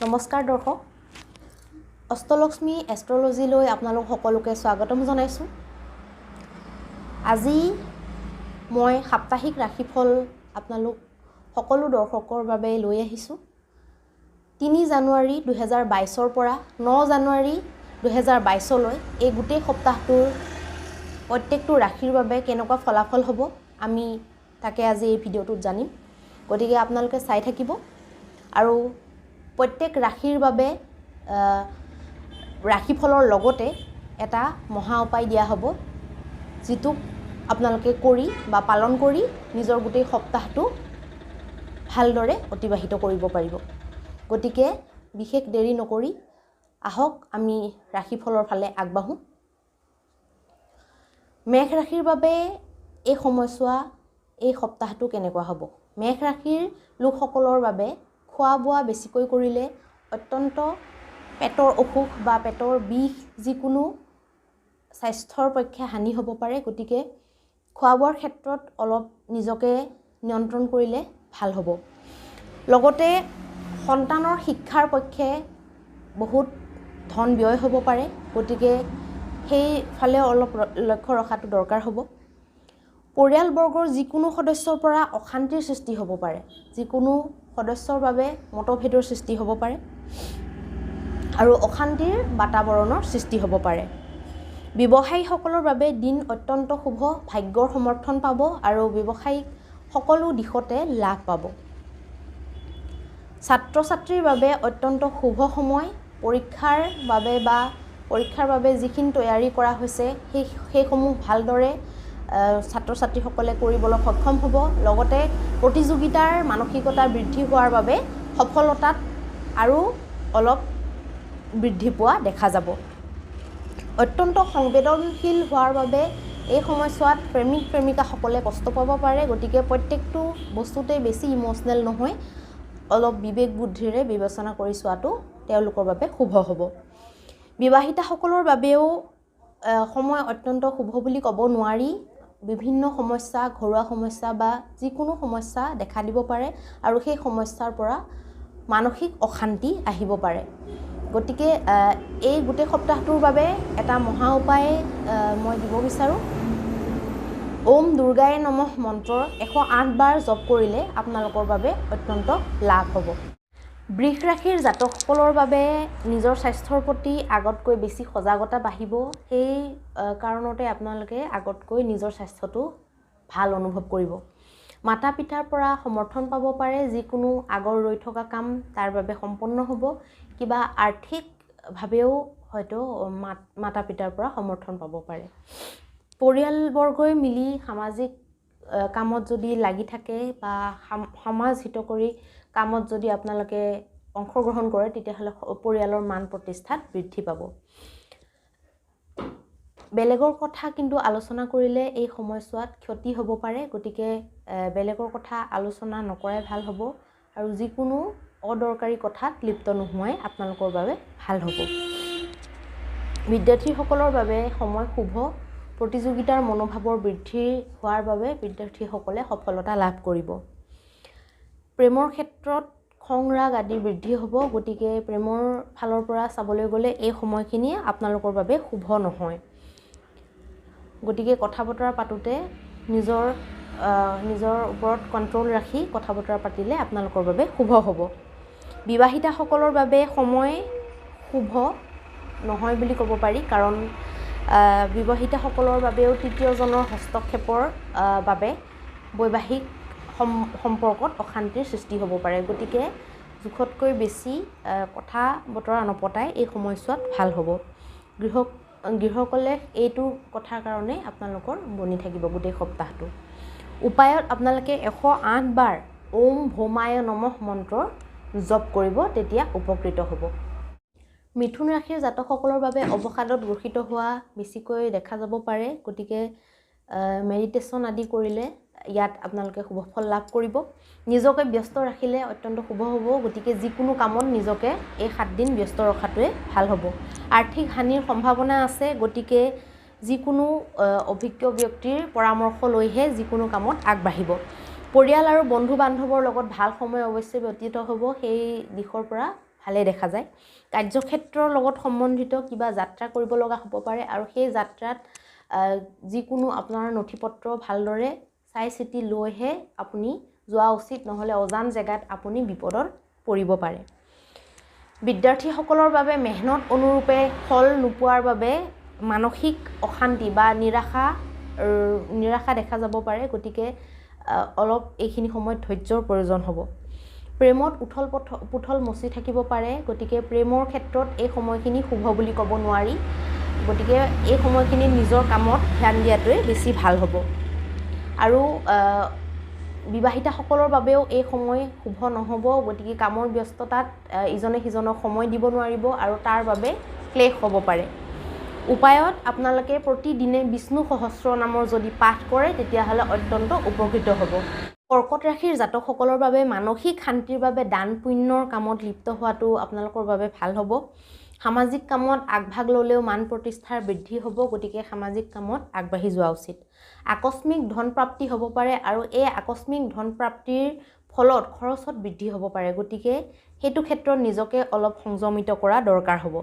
নমস্কাৰ দৰ্শক অষ্টলক্ষ্মী এষ্ট্ৰলজি লৈ আপোনালোক সকলোকে স্বাগতম জনাইছোঁ। আজি মই সাপ্তাহিক ৰাশিফল আপোনালোক সকলো দৰ্শকৰ বাবে লৈ আহিছোঁ। 3 জানুৱাৰী 2022 পৰা 9 জানুৱাৰী 2022 লৈ এই গোটেই সপ্তাহটোৰ প্ৰত্যেকটো ৰাশিৰ বাবে কেনেকুৱা ফলাফল হ'ব আমি তাকে আজি এই ভিডিঅ'টোত জানিম। গতিকে আপোনালোকে চাই থাকিব আৰু প্ৰত্যেক ৰাশিৰ বাবে ৰাশিফলৰ লগতে এটা মহা উপায় দিয়া হ'ব, যিটোক আপোনালোকে কৰি বা পালন কৰি নিজৰ গোটেই সপ্তাহটো ভালদৰে অতিবাহিত কৰিব পাৰিব। গতিকে বিশেষ দেৰি নকৰি আহক আমি ৰাশিফলৰ ফালে আগবাঢ়োঁ। মেঘ ৰাশিৰ বাবে এই সময়ছোৱা এই সপ্তাহটো কেনেকুৱা হ'ব? মেঘ ৰাশিৰ লোকসকলৰ বাবে খোৱা বোৱা বেছিকৈ কৰিলে অত্যন্ত পেটৰ অসুখ বা পেটৰ বিষ যিকোনো স্বাস্থ্যৰ পক্ষে হানি হ'ব পাৰে। গতিকে খোৱা বোৱাৰ ক্ষেত্ৰত অলপ নিজকে নিয়ন্ত্ৰণ কৰিলে ভাল হ'ব। লগতে সন্তানৰ শিক্ষাৰ পক্ষে বহুত ধন ব্যয় হ'ব পাৰে। গতিকে সেইফালে অলপ লক্ষ্য ৰখাটো দৰকাৰ হ'ব। পৰিয়ালবৰ্গৰ যিকোনো সদস্যৰ পৰা অশান্তিৰ সৃষ্টি হ'ব পাৰে। যিকোনো সদস্যৰ বাবে মতভেদৰ সৃষ্টি হ'ব পাৰে আৰু অশান্তিৰ বাতাবৰণৰ সৃষ্টি হ'ব পাৰে। ব্যৱসায়ীসকলৰ বাবে দিন অত্যন্ত শুভ, ভাগ্যৰ সমৰ্থন পাব আৰু ব্যৱসায়িক সকলো দিশতে লাভ পাব। ছাত্ৰ ছাত্ৰীৰ বাবে অত্যন্ত শুভ সময়। পৰীক্ষাৰ বাবে যিখিনি তৈয়াৰী কৰা হৈছে সেইসমূহ ভালদৰে ছাত্ৰ ছাত্ৰীসকলে কৰিবলৈ সক্ষম হ'ব। লগতে প্ৰতিযোগিতাৰ মানসিকতা বৃদ্ধি হোৱাৰ বাবে সফলতাত আৰু অলপ বৃদ্ধি পোৱা দেখা যাব। অত্যন্ত সংবেদনশীল হোৱাৰ বাবে এই সময়ছোৱাত প্ৰেমিক প্ৰেমিকাসকলে কষ্ট পাব পাৰে। গতিকে প্ৰত্যেকটো বস্তুতে বেছি ইম'চনেল নহয়, অলপ বিবেক বুদ্ধিৰে বিবেচনা কৰি চোৱাটো তেওঁলোকৰ বাবে শুভ হ'ব। বিবাহিতাসকলৰ বাবেও সময় অত্যন্ত শুভ বুলি ক'ব নোৱাৰি। বিভিন্ন সমস্যা, ঘৰুৱা সমস্যা বা যিকোনো সমস্যা দেখা দিব পাৰে আৰু সেই সমস্যাৰ পৰা মানসিক অশান্তি আহিব পাৰে। গতিকে এই গোটেই সপ্তাহটোৰ বাবে এটা মহা উপায় মই দিব বিচাৰোঁ। ওম দুৰ্গায়ে নমঃ মন্ত্ৰৰ 108 বাৰ জপ কৰিলে আপোনালোকৰ বাবে অত্যন্ত লাভ হ'ব। বৃষ ৰাশিৰ জাতকসকলৰ বাবে নিজৰ স্বাস্থ্যৰ প্ৰতি আগতকৈ বেছি সজাগতা বাঢ়িব। সেই কাৰণতে আপোনালোকে আগতকৈ নিজৰ স্বাস্থ্যটো ভাল অনুভৱ কৰিব। মাতা পিতাৰ পৰা সমৰ্থন পাব পাৰে। যিকোনো আগৰ ৰৈ থকা কাম তাৰ বাবে সম্পন্ন হ'ব। কিবা আৰ্থিকভাৱেও হয়তো মাতা পিতাৰ পৰা সমৰ্থন পাব পাৰে। পৰিয়ালবৰ্গই মিলি সামাজিক কামত যদি লাগি থাকে বা সমাজ হিতকৰী কামত যদি আপোনালোকে অংশগ্ৰহণ কৰে তেতিয়াহ'লে পৰিয়ালৰ মান প্ৰতিষ্ঠাত বৃদ্ধি পাব। বেলেগৰ কথা কিন্তু আলোচনা কৰিলে এই সময়ছোৱাত ক্ষতি হ'ব পাৰে। গতিকে বেলেগৰ কথা আলোচনা নকৰাই ভাল হ'ব আৰু যিকোনো অদৰকাৰী কথাত লিপ্ত নোহোৱাই আপোনালোকৰ বাবে ভাল হ'ব। বিদ্যাৰ্থীসকলৰ বাবে সময় শুভ। প্ৰতিযোগিতাৰ মনোভাৱৰ বৃদ্ধি হোৱাৰ বাবে বিদ্যাৰ্থীসকলে সফলতা লাভ কৰিব। প্ৰেমৰ ক্ষেত্ৰত খং ৰাগ আদি বৃদ্ধি হ'ব। গতিকে প্ৰেমৰ ফালৰ পৰা চাবলৈ গ'লে এই সময়খিনি আপোনালোকৰ বাবে শুভ নহয়। গতিকে কথা বতৰা পাতোঁতে নিজৰ ওপৰত কণ্ট্ৰল ৰাখি কথা বতৰা পাতিলে আপোনালোকৰ বাবে শুভ হ'ব। বিবাহিতাসকলৰ বাবে সময় শুভ নহয় বুলি ক'ব পাৰি, কাৰণ বিবাহিতাসকলৰ বাবেও তৃতীয়জনৰ হস্তক্ষেপৰ বাবে বৈবাহিক সম্পৰ্কত অশান্তিৰ সৃষ্টি হ'ব পাৰে। গতিকে জোখতকৈ বেছি কথা বতৰা নপতাই এই সময়ছোৱাত ভাল হ'ব। গৃহকলে এইটো কথাৰ কাৰণে আপোনালোকৰ বনি থাকিব গোটেই সপ্তাহটো। উপায়ত আপোনালোকে 108 বাৰ ওম ভৌমায় নমঃ মন্ত্ৰ জপ কৰিব, তেতিয়া উপকৃত হ'ব। মিথুন ৰাশিৰ জাতকসকলৰ বাবে অৱসাদত গ্ৰসিত হোৱা বেছিকৈ দেখা যাব পাৰে। গতিকে মেডিটেশ্যন আদি কৰিলে ইয়াত আপোনালোকে শুভ ফল লাভ কৰিব। নিজকে ব্যস্ত ৰাখিলে অত্যন্ত শুভ হ'ব। গতিকে যিকোনো কামত নিজকে এই 7 দিন ব্যস্ত ৰখাটোৱে ভাল হ'ব। আৰ্থিক হানিৰ সম্ভাৱনা আছে। গতিকে যিকোনো অভিজ্ঞ ব্যক্তিৰ পৰামৰ্শ লৈহে যিকোনো কামত আগবাঢ়িব। পৰিয়াল আৰু বন্ধু বান্ধৱৰ লগত ভাল সময় অৱশ্যে ব্যতীত হ'ব। সেই দিশৰ পৰা ভালে দেখা যায়। কাৰ্যক্ষেত্ৰৰ লগত সম্বন্ধিত কিবা যাত্ৰা কৰিব লগা হ'ব পাৰে আৰু সেই যাত্ৰাত যিকোনো আপোনাৰ নথিপত্ৰ ভালদৰে চাই চিতি লৈহে আপুনি যোৱা উচিত, নহ'লে অজান জেগাত আপুনি বিপদত পৰিব পাৰে। বিদ্যাৰ্থীসকলৰ বাবে মেহনত অনুৰূপে ফল নোপোৱাৰ বাবে মানসিক অশান্তি বা নিৰাশা দেখা যাব পাৰে, গতিকে অলপ এইখিনি সময়ত ধৈৰ্যৰ প্ৰয়োজন হ'ব। প্ৰেমত উথল পুথল মচি থাকিব পাৰে, গতিকে প্ৰেমৰ ক্ষেত্ৰত এই সময়খিনি শুভ বুলি ক'ব নোৱাৰি, গতিকে এই সময়খিনি নিজৰ কামত ধ্যান দিয়াটোৱে বেছি ভাল হ'ব। আৰু বিবাহিতাসকলৰ বাবেও এই সময় শুভ নহ'ব, গতিকে কামৰ ব্যস্ততাত ইজনে সিজনক সময় দিব নোৱাৰিব আৰু তাৰ বাবে ক্লেশ হ'ব পাৰে। উপায়ত আপোনালোকে প্ৰতিদিনে বিষ্ণু সহস্ৰ নামৰ যদি পাঠ কৰে তেতিয়াহ'লে অত্যন্ত উপকৃত হ'ব। কৰ্কট ৰাশিৰ জাতকসকলৰ বাবে মানসিক শান্তিৰ বাবে দান পুণ্যৰ কামত লিপ্ত হোৱাটো আপোনালোকৰ বাবে ভাল হ'ব। সামাজিক কামত আগভাগ ল'লেও মান প্ৰতিষ্ঠাৰ বৃদ্ধি হ'ব, গতিকে সামাজিক কামত আগবাঢ়ি যোৱা উচিত। আকস্মিক ধন প্ৰাপ্তি হ'ব পাৰে আৰু এই আকস্মিক ধন প্ৰাপ্তিৰ ফলত খৰচত বৃদ্ধি হ'ব পাৰে, গতিকে সেইটো ক্ষেত্ৰত নিজকে অলপ সংযমিত কৰা দৰকাৰ হ'ব।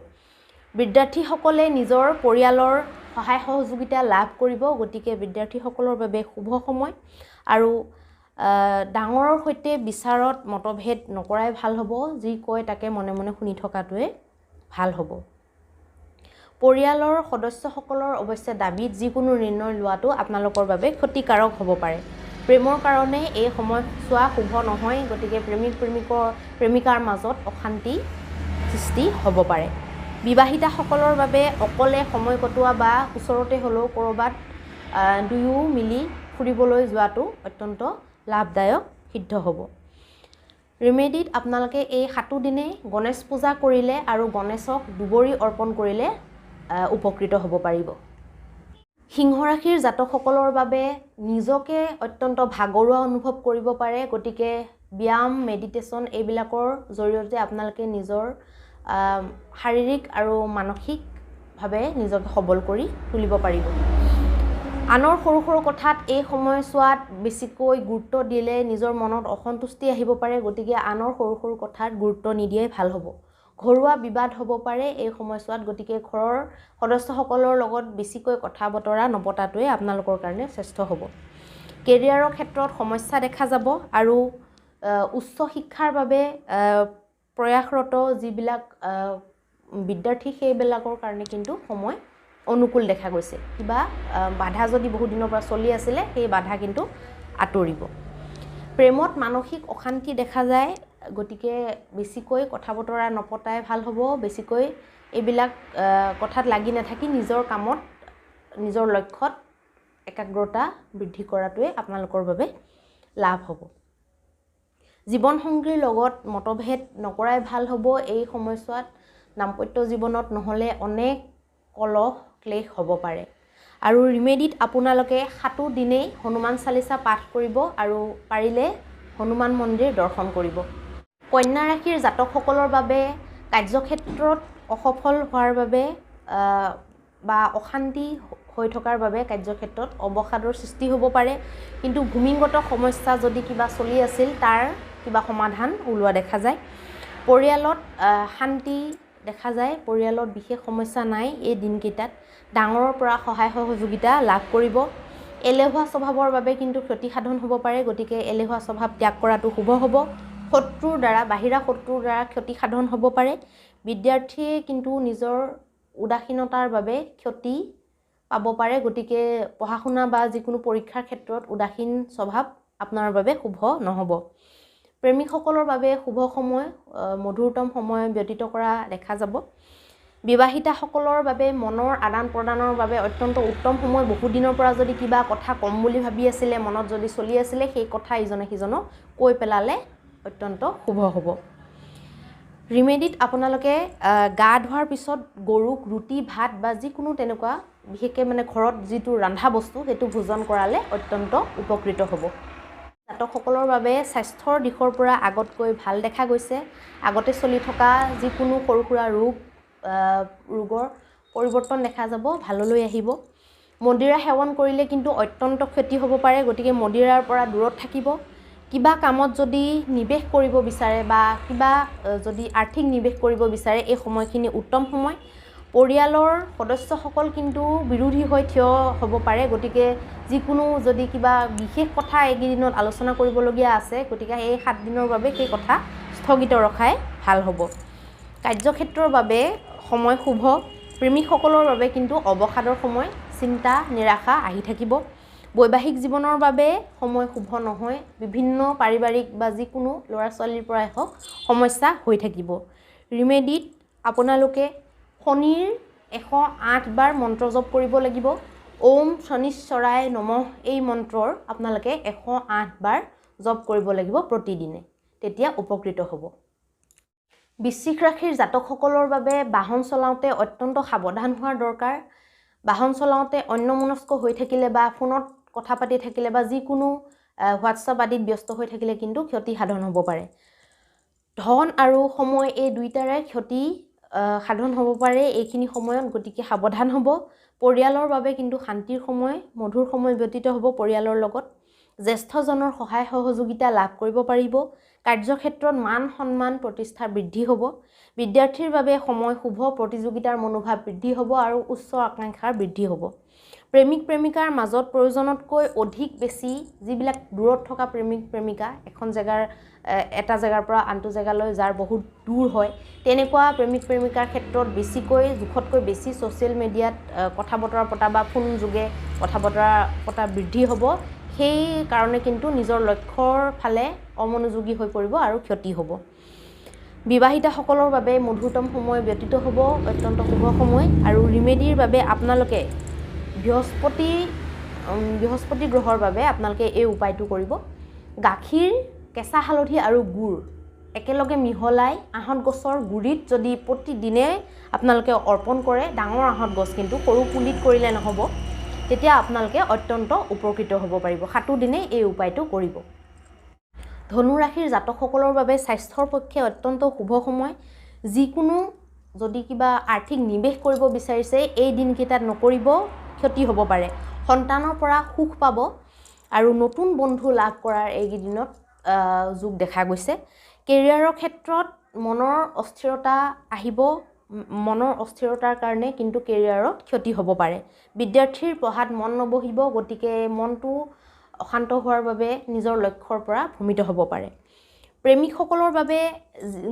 বিদ্যাৰ্থীসকলে নিজৰ পৰিয়ালৰ সহায় সহযোগিতা লাভ কৰিব, গতিকে বিদ্যাৰ্থীসকলৰ বাবে শুভ সময়। আৰু ডাঙৰৰ সৈতে বিচাৰত মতভেদ নকৰাই ভাল হ'ব, যি কয় তাকে মনে মনে শুনি থকাটোৱে ভাল হ'ব। পৰিয়ালৰ সদস্যসকলৰ অৱশ্যে দাবীত যিকোনো নিৰ্ণয় লোৱাটো আপোনালোকৰ বাবে ক্ষতিকাৰক হ'ব পাৰে। প্ৰেমৰ কাৰণে এই সময়ছোৱা শুভ নহয়, গতিকে প্ৰেমিকাৰ মাজত অশান্তি সৃষ্টি হ'ব পাৰে। বিবাহিতাসকলৰ বাবে অকলে সময় কটোৱা বা ওচৰতে হ'লেও ক'ৰবাত দুয়ো মিলি ফুৰিবলৈ যোৱাটো অত্যন্ত লাভদায়ক সিদ্ধ হ'ব। ৰিমেডিত আপোনালোকে এই 7 দিনে গণেশ পূজা কৰিলে আৰু গণেশক দুবৰি অৰ্পণ কৰিলে উপকৃত হ'ব পাৰিব। সিংহ ৰাশিৰ জাতকসকলৰ বাবে নিজকে অত্যন্ত ভাগৰুৱা অনুভৱ কৰিব পাৰে, গতিকে ব্যায়াম, মেডিটেশ্যন এইবিলাকৰ জৰিয়তে আপোনালোকে নিজৰ শাৰীৰিক আৰু মানসিকভাৱে নিজকে সবল কৰি তুলিব পাৰিব। আনৰ সৰু সৰু কথাত এই সময়ছোৱাত বেছিকৈ গুৰুত্ব দিলে নিজৰ মনত অসন্তুষ্টি আহিব পাৰে, গতিকে আনৰ সৰু সৰু কথাত গুৰুত্ব নিদিয়াই ভাল হ'ব। ঘৰুৱা বিবাদ হ'ব পাৰে এই সময়ছোৱাত, গতিকে ঘৰৰ সদস্যসকলৰ লগত বেছিকৈ কথা বতৰা নপতাটোৱে আপোনালোকৰ কাৰণে শ্ৰেষ্ঠ হ'ব। কেৰিয়াৰৰ ক্ষেত্ৰত সমস্যা দেখা যাব আৰু উচ্চ শিক্ষাৰ বাবে প্ৰয়াসৰত যিবিলাক বিদ্যাৰ্থী সেইবিলাকৰ কাৰণে কিন্তু সময় অনুকূল দেখা গৈছে। কিবা বাধা যদি বহু দিনৰ পৰা চলি আছিলে সেই বাধা কিন্তু আঁতৰিব। প্ৰেমত মানসিক অশান্তি দেখা যায়, গতিকে বেছিকৈ কথা বতৰা নপতাই ভাল হ'ব। বেছিকৈ এইবিলাক কথাত লাগি নাথাকি নিজৰ কামত, নিজৰ লক্ষ্যত একাগ্ৰতা বৃদ্ধি কৰাটোৱে আপোনালোকৰ বাবে লাভ হ'ব। জীৱনসংগীৰ লগত মতভেদ নকৰাই ভাল হ'ব। এই সময়ছোৱাত দাম্পত্য জীৱনত নহ'লে অনেক কলহ ক্লেশ হ'ব পাৰে। আৰু ৰিমেডিত আপোনালোকে 7 দিনেই হনুমান চালিচা পাঠ কৰিব আৰু পাৰিলে হনুমান মন্দিৰ দৰ্শন কৰিব। কন্যা ৰাশিৰ জাতকসকলৰ বাবে কাৰ্যক্ষেত্ৰত অসফল হোৱাৰ বাবে বা অশান্তি হৈ থকাৰ বাবে কাৰ্যক্ষেত্ৰত অৱসাদৰ সৃষ্টি হ'ব পাৰে, কিন্তু ভূমিগত সমস্যা যদি কিবা চলি আছিল তাৰ কিবা সমাধান ওলোৱা দেখা যায়। পৰিয়ালত শান্তি দেখা যায়, পৰিয়ালত বিশেষ সমস্যা নাই। এই দিনকেইটাত ডাঙৰৰ পৰা সহায় সহযোগিতা লাভ কৰিব। এলেহুৱা স্বভাৱৰ বাবে কিন্তু ক্ষতিসাধন হ'ব পাৰে, গতিকে এলেহুৱা স্বভাৱ ত্যাগ কৰাটো শুভ হ'ব। বাহিৰা শত্ৰুৰ দ্বাৰা ক্ষতিসাধন হ'ব পাৰে। বিদ্যাৰ্থীয়ে কিন্তু নিজৰ উদাসীনতাৰ বাবে ক্ষতি পাব পাৰে, গতিকে পঢ়া শুনা বা যিকোনো পৰীক্ষাৰ ক্ষেত্ৰত উদাসীন স্বভাৱ আপোনাৰ বাবে শুভ নহ'ব। প্ৰেমিকসকলৰ বাবে শুভ সময়, মধুৰতম সময় ব্যতীত কৰা দেখা যাব। বিবাহিতাসকলৰ বাবে মনৰ আদান প্ৰদানৰ বাবে অত্যন্ত উত্তম সময়। বহুদিনৰ পৰা যদি কিবা কথা ক'ম বুলি ভাবি আছিলে, মনত যদি চলি আছিলে, সেই কথা ইজনে সিজনক কৈ পেলালে অত্যন্ত শুভ হ'ব। ৰিমেডিত আপোনালোকে গা ধোৱাৰ পিছত গৰুক ৰুটি ভাত বা যিকোনো তেনেকুৱা বিশেষকৈ ঘৰত যিটো ৰন্ধা বস্তু সেইটো ভোজন কৰালে অত্যন্ত উপকৃত হ'ব। জাতকসকলৰ বাবে স্বাস্থ্যৰ দিশৰ পৰা আগতকৈ ভাল দেখা গৈছে। আগতে চলি থকা যিকোনো সৰু সুৰা ৰোগৰ পৰিৱৰ্তন দেখা যাব, ভাললৈ আহিব। মদিৰা সেৱন কৰিলে কিন্তু অত্যন্ত ক্ষতি হ'ব পাৰে, গতিকে মদিৰাৰ পৰা দূৰত থাকিব। কিবা কামত যদি নিৱেশ কৰিব বিচাৰে বা কিবা যদি আৰ্থিক নিৱেশ কৰিব বিচাৰে এই সময়খিনি উত্তম সময়। পৰিয়ালৰ সদস্যসকল কিন্তু বিৰোধী হৈ থিয় হ'ব পাৰে, গতিকে যিকোনো যদি কিবা বিশেষ কথা এইকেইদিনত আলোচনা কৰিবলগীয়া আছে, গতিকে এই 7 দিনৰ বাবে সেই কথা স্থগিত ৰখাই ভাল হ'ব। কাৰ্যক্ষেত্ৰৰ বাবে সময় শুভ। প্ৰেমিকসকলৰ বাবে কিন্তু অৱসাদৰ সময়, চিন্তা নিৰাশা আহি থাকিব। বৈবাহিক জীৱনৰ বাবে সময় শুভ নহয়, বিভিন্ন পাৰিবাৰিক বা যিকোনো ল'ৰা ছোৱালীৰ পৰাই হওক সমস্যা হৈ থাকিব। ৰিমেডিত আপোনালোকে শনিৰ 108 বাৰ মন্ত্ৰ জপ কৰিব লাগিব। ওম শনিশ্বৰায় নমঃ এই মন্ত্ৰৰ আপোনালোকে 108 বাৰ জপ কৰিব লাগিব প্ৰতিদিনে, তেতিয়া উপকৃত হ'ব। বৃশ্চিক ৰাশিৰ জাতকসকলৰ বাবে বাহন চলাওঁতে অত্যন্ত সাৱধান হোৱাৰ দৰকাৰ। বাহন চলাওঁতে অন্যমনস্ক হৈ থাকিলে বা ফোনত কথা পাতি থাকিলে বা যিকোনো হোৱাটছআপ আদিত ব্যস্ত হৈ থাকিলে কিন্তু ক্ষতি সাধন হ'ব পাৰে। ধন আৰু সময় এই দুইটাৰে ক্ষতি সাধন হ'ব পাৰে এইখিনি সময়ত, গতিকে সাৱধান হ'ব। পৰিয়ালৰ বাবে কিন্তু শান্তিৰ সময়, মধুৰ সময় ব্যতীত হ'ব পৰিয়ালৰ লগত। জ্যেষ্ঠজনৰ সহায় সহযোগিতা লাভ কৰিব পাৰিব। কাৰ্যক্ষেত্ৰত মান সন্মান প্ৰতিষ্ঠা বৃদ্ধি হ'ব। বিদ্যাৰ্থীৰ বাবে সময় শুভ, প্ৰতিযোগিতাৰ মনোভাৱ বৃদ্ধি হ'ব আৰু উচ্চ আকাংক্ষাৰ বৃদ্ধি হ'ব। প্ৰেমিক প্ৰেমিকাৰ মাজত প্ৰয়োজনতকৈ অধিক বেছি যিবিলাক দূৰত থকা প্ৰেমিক প্ৰেমিকা এটা জেগাৰ পৰা আনটো জেগালৈ যাৰ বহুত দূৰ হয়, তেনেকুৱা প্ৰেমিক প্ৰেমিকাৰ ক্ষেত্ৰত বেছিকৈ জোখতকৈ বেছি ছ'চিয়েল মিডিয়াত কথা বতৰা পতা বা ফোন যোগে কথা বতৰা পতা বৃদ্ধি হ'ব। সেই কাৰণে কিন্তু নিজৰ লক্ষ্যৰ ফালে অমনোযোগী হৈ পৰিব আৰু ক্ষতি হ'ব। বিবাহিতাসকলৰ বাবে মধুৰতম সময় ব্যতীত হ'ব, অত্যন্ত শুভ সময়। আৰু ৰিমেডিৰ বাবে আপোনালোকে বৃহস্পতি গ্ৰহৰ বাবে আপোনালোকে এই উপায়টো কৰিব। গাখীৰ, কেঁচা হালধি আৰু গুড় একেলগে মিহলাই আহঁত গছৰ গুৰিত যদি প্ৰতিদিনে আপোনালোকে অৰ্পণ কৰে, ডাঙৰ আহঁত গছ কিন্তু সৰু পুলিত কৰিলে নহ'ব, তেতিয়া আপোনালোকে অত্যন্ত উপকৃত হ'ব পাৰিব। 7 দিনে এই উপায়টো কৰিব। ধনু ৰাশিৰ জাতকসকলৰ বাবে স্বাস্থ্যৰ পক্ষে অত্যন্ত শুভ সময়। যিকোনো যদি কিবা আৰ্থিক নিৱেশ কৰিব বিচাৰিছে এই দিনকেইটাত নকৰিব, ক্ষতি হ'ব পাৰে। সন্তানৰ পৰা সুখ পাব আৰু নতুন বন্ধু লাভ কৰাৰ এইকেইদিনত যোগ দেখা গৈছে। কেৰিয়াৰৰ ক্ষেত্ৰত মনৰ অস্থিৰতা আহিব, মনৰ অস্থিৰতাৰ কাৰণে কিন্তু কেৰিয়াৰত ক্ষতি হ'ব পাৰে। বিদ্যাৰ্থীৰ পঢ়াত মন নবহিব, গতিকে মনটো অশান্ত হোৱাৰ বাবে নিজৰ লক্ষ্যৰ পৰা ভ্ৰমিত হ'ব পাৰে। প্ৰেমিকসকলৰ বাবে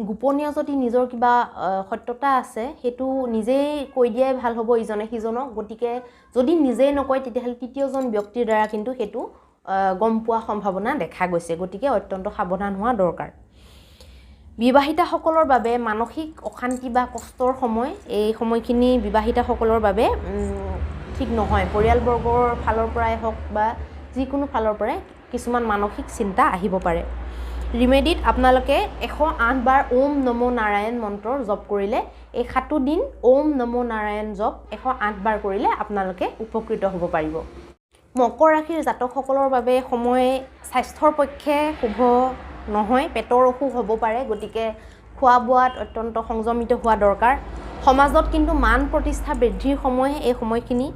গোপনীয় যদি নিজৰ কিবা সত্যতা আছে সেইটো নিজেই কৈ দিয়াই ভাল হ'ব ইজনে সিজনক, গতিকে যদি নিজেই নকয় তেতিয়াহ'লে তৃতীয়জন ব্যক্তিৰ দ্বাৰা কিন্তু সেইটো গম পোৱা সম্ভাৱনা দেখা গৈছে, গতিকে অত্যন্ত সাৱধান হোৱা দৰকাৰ। বিবাহিতাসকলৰ বাবে মানসিক অশান্তি বা কষ্টৰ সময়, এই সময়খিনি বিবাহিতাসকলৰ বাবে ঠিক নহয়। পৰিয়ালবৰ্গৰ ফালৰ পৰাই হওক বা যিকোনো ফালৰ পৰাই কিছুমান মানসিক চিন্তা আহিব পাৰে। ৰিমেডিত আপোনালোকে 108 বাৰ ওম নমো নাৰায়ণ মন্ত্ৰ জপ কৰিলে, এই 7 দিন ওম নমো নাৰায়ণ জপ 108 বাৰ কৰিলে আপোনালোকে উপকৃত হ'ব পাৰিব। মকৰ ৰাশিৰ জাতকসকলৰ বাবে সময় স্বাস্থ্যৰ পক্ষে শুভ নহয়, পেটৰ অসুখ হ'ব পাৰে, গতিকে খোৱা বোৱাত অত্যন্ত সংযমিত হোৱা দৰকাৰ। সমাজত কিন্তু মান প্ৰতিষ্ঠা বৃদ্ধিৰ সময় এই সময়খিনি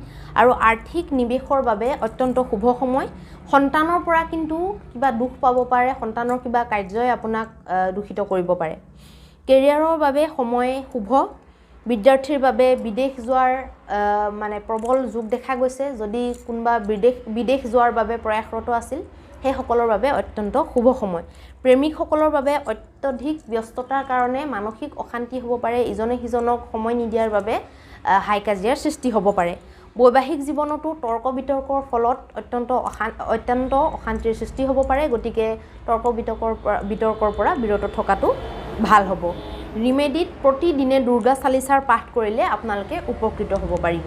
আৰু আৰ্থিক নিৱেশৰ বাবে অত্যন্ত শুভ সময়। সন্তানৰ পৰা কিন্তু কিবা দুখ পাব পাৰে, সন্তানৰ কিবা কাৰ্যই আপোনাক দূষিত কৰিব পাৰে। কেৰিয়াৰৰ বাবে সময় শুভ। বিদ্যাৰ্থীৰ বাবে বিদেশ যোৱাৰ প্ৰবল যোগ দেখা গৈছে। যদি কোনোবা বিদেশ যোৱাৰ বাবে প্ৰয়াসৰত আছিল সেইসকলৰ বাবে অত্যন্ত শুভ সময়। প্ৰেমিকসকলৰ বাবে অত্যধিক ব্যস্ততাৰ কাৰণে মানসিক অশান্তি হ'ব পাৰে, ইজনে সিজনক সময় নিদিয়াৰ বাবে হাই কাজিয়াৰ সৃষ্টি হ'ব পাৰে। বৈবাহিক জীৱনতো তৰ্ক বিতৰ্কৰ ফলত অত্যন্ত অশান্তিৰ সৃষ্টি হ'ব পাৰে, গতিকে তৰ্ক বিতৰ্কৰ পৰা বিৰত থকাটো ভাল হ'ব। ৰিমেডিত প্ৰতিদিনে দুৰ্গা চালিচাৰ পাঠ কৰিলে আপোনালোকে উপকৃত হ'ব পাৰিব।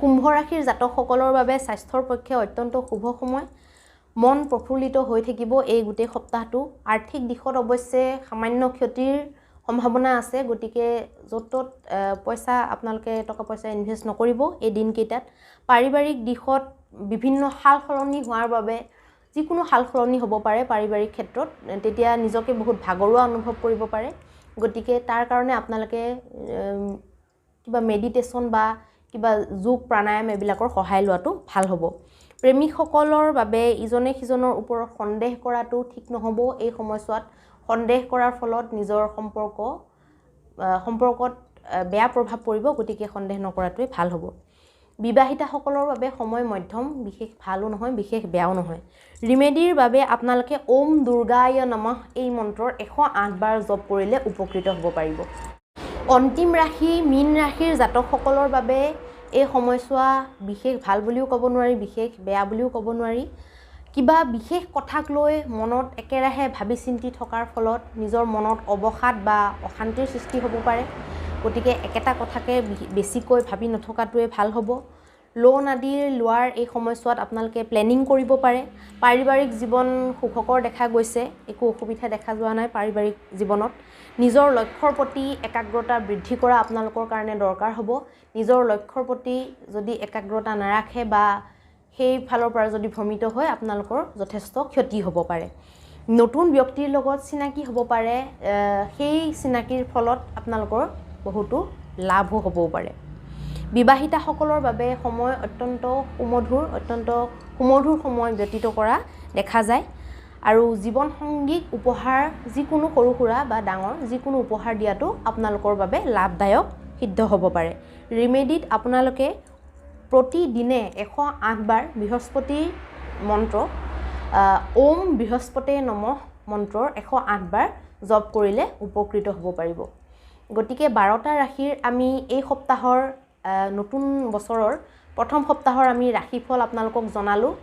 কুম্ভ ৰাশিৰ জাতকসকলৰ বাবে স্বাস্থ্যৰ পক্ষে অত্যন্ত শুভ সময়। মন প্ৰফুল্লিত হৈ থাকিব এই গোটেই সপ্তাহটো। আৰ্থিক দিশত অৱশ্যে সামান্য ক্ষতিৰ সম্ভাৱনা আছে, গতিকে য'ত ত'ত আপোনালোকে টকা পইচা ইনভেষ্ট নকৰিব এই দিনকেইটাত। পাৰিবাৰিক দিশত বিভিন্ন সাল সলনি হোৱাৰ বাবে যিকোনো সাল সলনি হ'ব পাৰে পাৰিবাৰিক ক্ষেত্ৰত, তেতিয়া নিজকে বহুত ভাগৰুৱা অনুভৱ কৰিব পাৰে, গতিকে তাৰ কাৰণে আপোনালোকে কিবা মেডিটেশ্যন বা কিবা যোগ প্ৰাণায়াম এইবিলাকৰ সহায় লোৱাটো ভাল হ'ব। প্ৰেমিকসকলৰ বাবে ইজনে সিজনৰ ওপৰত সন্দেহ কৰাটো ঠিক নহ'ব। এই সময়ছোৱাত সন্দেহ কৰাৰ ফলত নিজৰ সম্পৰ্কত বেয়া প্ৰভাৱ পৰিব, গতিকে সন্দেহ নকৰাটোৱে ভাল হ'ব। বিবাহিতাসকলৰ বাবে সময় মধ্যম, বিশেষ ভালো নহয় বিশেষ বেয়াও নহয়। ৰিমেডিৰ বাবে আপোনালোকে ওম দুৰ্গায় নমঃ এই মন্ত্ৰৰ 108 বাৰ জপ কৰিলে উপকৃত হ'ব পাৰিব। অন্তিম ৰাশি মীন ৰাশিৰ জাতকসকলৰ বাবে এই সময়ছোৱা বিশেষ ভাল বুলিও ক'ব নোৱাৰি, বিশেষ বেয়া বুলিও ক'ব নোৱাৰি। কিবা বিশেষ কথাক লৈ মনত একেৰাহে ভাবি চিন্তি থকাৰ ফলত নিজৰ মনত অৱসাদ বা অশান্তিৰ সৃষ্টি হ'ব পাৰে, গতিকে একেটা কথাকে বেছিকৈ ভাবি নথকাটোৱে ভাল হ'ব। লোন আদি লোৱাৰ এই সময়ছোৱাত আপোনালোকে প্লেনিং কৰিব পাৰে। পাৰিবাৰিক জীৱন সুখকৰ দেখা গৈছে, একো অসুবিধা দেখা যোৱা নাই পাৰিবাৰিক জীৱনত। নিজৰ লক্ষ্যৰ প্ৰতি একাগ্ৰতা বৃদ্ধি কৰা আপোনালোকৰ কাৰণে দৰকাৰ হ'ব। নিজৰ লক্ষ্যৰ প্ৰতি যদি একাগ্ৰতা নাৰাখে বা সেই ফালৰ পৰা যদি ভ্ৰমিত হয়, আপোনালোকৰ যথেষ্ট ক্ষতি হ'ব পাৰে। নতুন ব্যক্তিৰ লগত চিনাকি হ'ব পাৰে, সেই চিনাকিৰ ফলত আপোনালোকৰ বহুতো লাভো হ'বও পাৰে। বিবাহিতাসকলৰ বাবে সময় অত্যন্ত সুমধুৰ সময় ব্যতীত কৰা দেখা যায় আৰু জীৱনসংগীক উপহাৰ যিকোনো সৰু সুৰা বা ডাঙৰ যিকোনো উপহাৰ দিয়াটো আপোনালোকৰ বাবে লাভদায়ক সিদ্ধ হ'ব পাৰে। ৰিমেডিত আপোনালোকে প্ৰতিদিনে 108 বাৰ বৃহস্পতিৰ মন্ত্ৰ ওম বৃহস্পতে নমঃ মন্ত্ৰৰ 108 বাৰ জপ কৰিলে উপকৃত হ'ব পাৰিব। গতিকে 12টা ৰাশিৰ আমি এই সপ্তাহৰ নতুন বছৰৰ প্ৰথম সপ্তাহৰ আমি ৰাশিফল আপোনালোকক জনালোঁ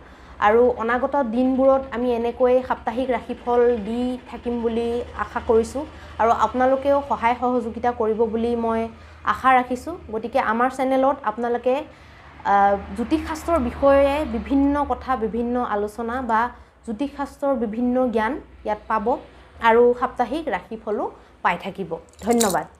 আৰু অনাগত দিনবোৰত আমি এনেকৈ সাপ্তাহিক ৰাশিফল দি থাকিম বুলি আশা কৰিছোঁ আৰু আপোনালোকেও সহায় সহযোগিতা কৰিব বুলি মই আশা ৰাখিছোঁ। গতিকে আমাৰ চেনেলত আপোনালোকে জ্যোতিষশাস্ত্ৰৰ বিষয়ে বিভিন্ন কথা, বিভিন্ন আলোচনা বা জ্যোতিষশাস্ত্ৰৰ বিভিন্ন জ্ঞান ইয়াত পাব আৰু সাপ্তাহিক ৰাশিফলো পাই থাকিব। ধন্যবাদ।